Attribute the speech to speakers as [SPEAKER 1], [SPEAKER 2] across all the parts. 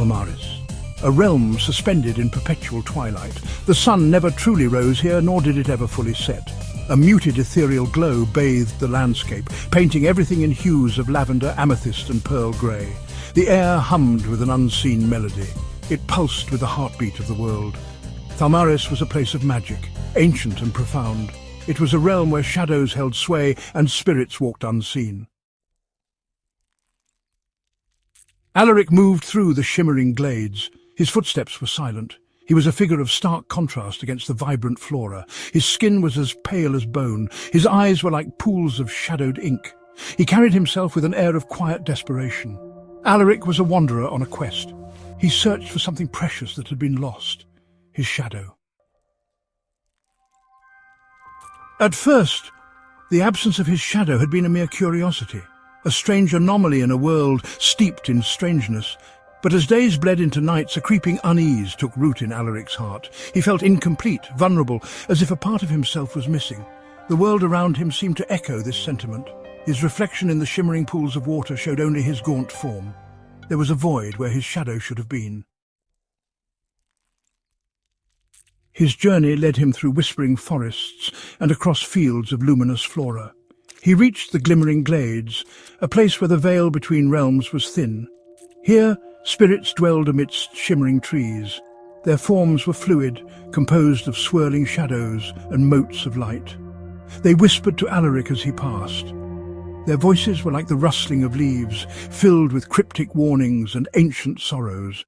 [SPEAKER 1] Thalmaris, a realm suspended in perpetual twilight. The sun never truly rose here, nor did it ever fully set. A muted ethereal glow bathed the landscape, painting everything in hues of lavender, amethyst and pearl grey. The air hummed with an unseen melody. It pulsed with the heartbeat of the world. Thalmaris was a place of magic, ancient and profound. It was a realm where shadows held sway and spirits walked unseen. Alaric moved through the shimmering glades. His footsteps were silent. He was a figure of stark contrast against the vibrant flora. His skin was as pale as bone. His eyes were like pools of shadowed ink. He carried himself with an air of quiet desperation. Alaric was a wanderer on a quest. He searched for something precious that had been lost, his shadow. At first, the absence of his shadow had been a mere curiosity, a strange anomaly in a world steeped in strangeness. But as days bled into nights, a creeping unease took root in Alaric's heart. He felt incomplete, vulnerable, as if a part of himself was missing. The world around him seemed to echo this sentiment. His reflection in the shimmering pools of water showed only his gaunt form. There was a void where his shadow should have been. His journey led him through whispering forests and across fields of luminous flora. He reached the glimmering glades, a place where the veil between realms was thin. Here, spirits dwelled amidst shimmering trees. Their forms were fluid, composed of swirling shadows and motes of light. They whispered to Alaric as he passed. Their voices were like the rustling of leaves, filled with cryptic warnings and ancient sorrows.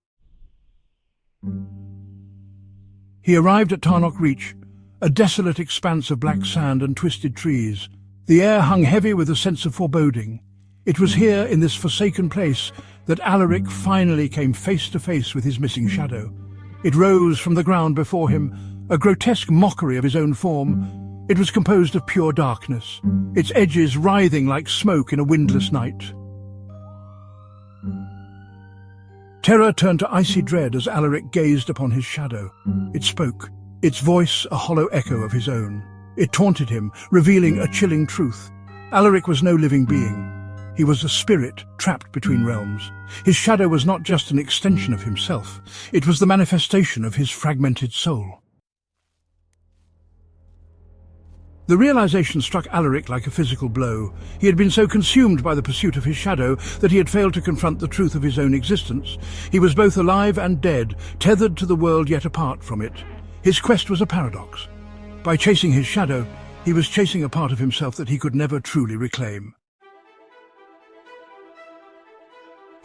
[SPEAKER 1] He arrived at Tarnock Reach, a desolate expanse of black sand and twisted trees. The air hung heavy with a sense of foreboding. It was here, in this forsaken place, that Alaric finally came face to face with his missing shadow. It rose from the ground before him, a grotesque mockery of his own form. It was composed of pure darkness, its edges writhing like smoke in a windless night. Terror turned to icy dread as Alaric gazed upon his shadow. It spoke, its voice a hollow echo of his own. It taunted him, revealing a chilling truth. Alaric was no living being. He was a spirit trapped between realms. His shadow was not just an extension of himself. It was the manifestation of his fragmented soul. The realization struck Alaric like a physical blow. He had been so consumed by the pursuit of his shadow that he had failed to confront the truth of his own existence. He was both alive and dead, tethered to the world yet apart from it. His quest was a paradox. By chasing his shadow, he was chasing a part of himself that he could never truly reclaim.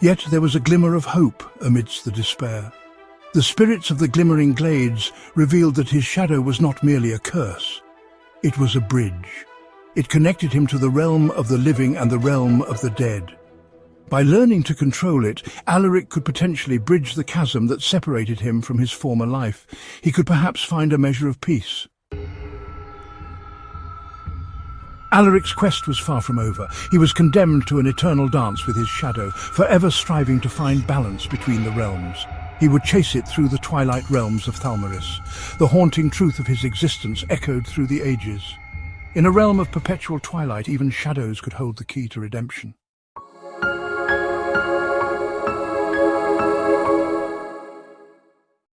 [SPEAKER 1] Yet there was a glimmer of hope amidst the despair. The spirits of the glimmering glades revealed that his shadow was not merely a curse. It was a bridge. It connected him to the realm of the living and the realm of the dead. By learning to control it, Alaric could potentially bridge the chasm that separated him from his former life. He could perhaps find a measure of peace. Alaric's quest was far from over. He was condemned to an eternal dance with his shadow, forever striving to find balance between the realms. He would chase it through the twilight realms of Thalmaris. The haunting truth of his existence echoed through the ages. In a realm of perpetual twilight, even shadows could hold the key to redemption.